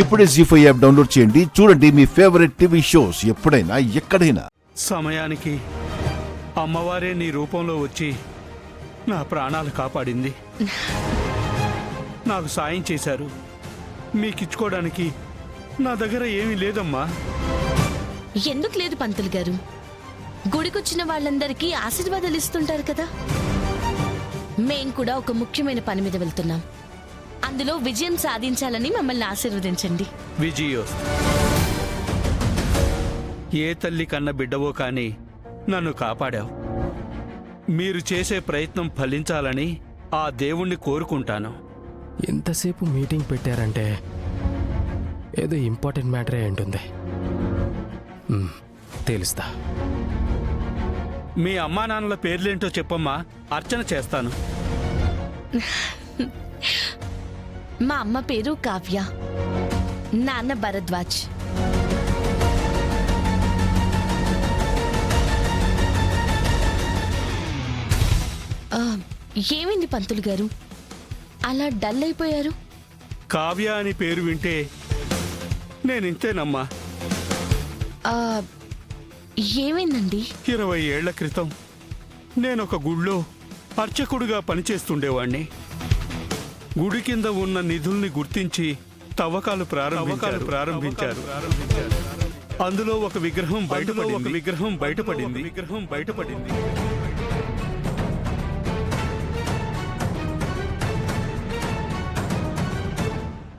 ఇప్పుడే జీ5 app download చేయండి. చూడండి మీ ఫేవరెట్ టీవీ షోస్ ఎప్పుడైనా ఎక్కడైనా. సమయానికి అమ్మవారే నీ రూపంలో వచ్చి నా ప్రాణాలు కాపాడింది. నాకు సాయం చేశారు. మీకిచ్చుకోవడానికి నా దగ్గర ఏమీ లేదమ్మా. ఎందుకు లేదు పంతులు గారు? గుడికొచ్చిన వాళ్ళందరికీ ఆశీర్వాదాలు ఇస్తుంటారు కదా. మేం కూడా ఒక ముఖ్యమైన పని మీద వెళ్తున్నాం. అందులో విజయం సాధించాలని మమ్మల్ని ఆశీర్వదించండి. విజయో, ఏ తల్లి కన్న బిడ్డవో కాని నన్ను కాపాడావు. మీరు చేసే ప్రయత్నం ఫలించాలని ఆ దేవుణ్ణి కోరుకుంటాను. ఎంతసేపు మీటింగ్ పెట్టారంటే ఏదో ఇంపార్టెంట్ మ్యాటరే ఉంటుంది. తెలుస్తా. మీ అమ్మా నాన్నల పేర్లేంటో చెప్పమ్మా, అర్చన చేస్తాను. మా అమ్మ పేరు కావ్య, నాన్న భరద్వాజ్. ఏమైంది పంతులు గారు, అలా డల్ అయిపోయారు? కావ్య అని పేరు వింటే నేనింతేనమ్మా. ఏమైందండి? 20 ఏళ్ల క్రితం నేనొక గుళ్ళో అర్చకుడుగా పనిచేస్తుండేవాణ్ణి. గుడి కింద ఉన్న నిధుల్ని గుర్తించి తవ్వకాలు ప్రారంభించారు. అందులో ఒక విగ్రహం బయటపడింది.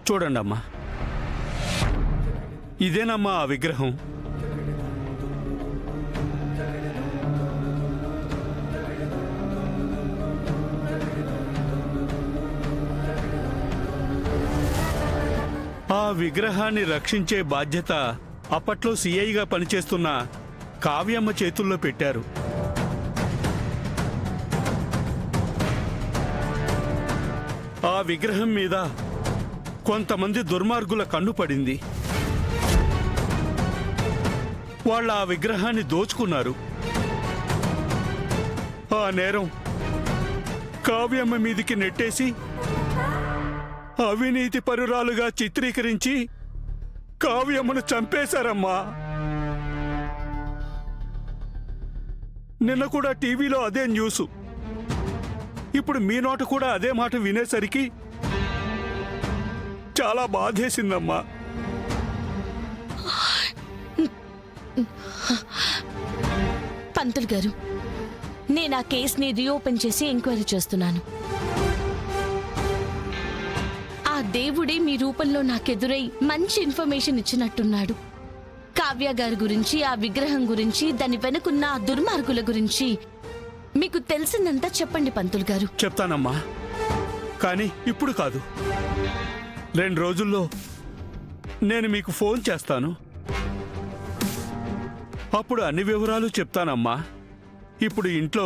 చూడండమ్మా, ఇదేనమ్మా ఆ విగ్రహం. ఆ విగ్రహాన్ని రక్షించే బాధ్యత అప్పట్లో సిఐగా పనిచేస్తున్న కావ్యమ్మ చేతుల్లో పెట్టారు. ఆ విగ్రహం మీద కొంతమంది దుర్మార్గుల కన్ను పడింది. వాళ్ళు ఆ విగ్రహాన్ని దోచుకున్నారు. ఆ నేరం కావ్యమ్మ మీదికి నెట్టేసి అవినీతి పరురాలుగా చిత్రీకరించి కావ్యమ్మను చంపేశారమ్మా. నిన్న కూడా టీవీలో అదే న్యూస్. ఇప్పుడు మీ నోట కూడా అదే మాట వినేసరికి చాలా బాధేసిందమ్మా. పంతులు గారు, నేను ఆ కేసుని రీఓపెన్ చేసి ఎంక్వైరీ చేస్తున్నాను. ఆ దేవుడే మీ రూపంలో నాకెదురై మంచి ఇన్ఫర్మేషన్ ఇచ్చినట్టున్నాడు. కావ్య గారి గురించి, ఆ విగ్రహం గురించి, దాని వెనుకున్న ఆ దుర్మార్గుల గురించి మీకు తెలిసిందంతా చెప్పండి పంతులు గారు. చెప్తానమ్మా, కానీ ఇప్పుడు కాదు. 2 రోజుల్లో నేను మీకు ఫోన్ చేస్తాను. అప్పుడు అన్ని వివరాలు చెప్తానమ్మా. ఇప్పుడు ఇంట్లో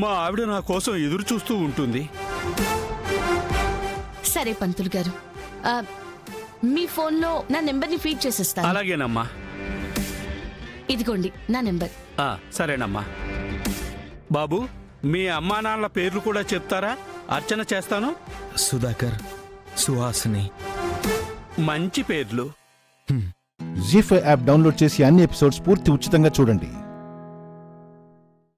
మా ఆవిడ నా కోసం ఎదురు చూస్తూ ఉంటుంది. సరే పంతులు గారు, మీ ఫోన్లో నా నెంబర్ని ఫీడ్ చేసేస్తాను. అలాగేనమ్మా. ఇదిగోండి నా నెంబర్. సరేనమ్మా. బాబు, మీ అమ్మా నాన్నల పేర్లు కూడా చెప్తారా? అర్చన చేస్తాను. సుధాకర్, సుహాసిని. మంచి పేర్లు. జీ5 యాప్ డౌన్లోడ్ చేసి అన్ని ఎపిసోడ్స్ పూర్తి ఉచితంగా చూడండి.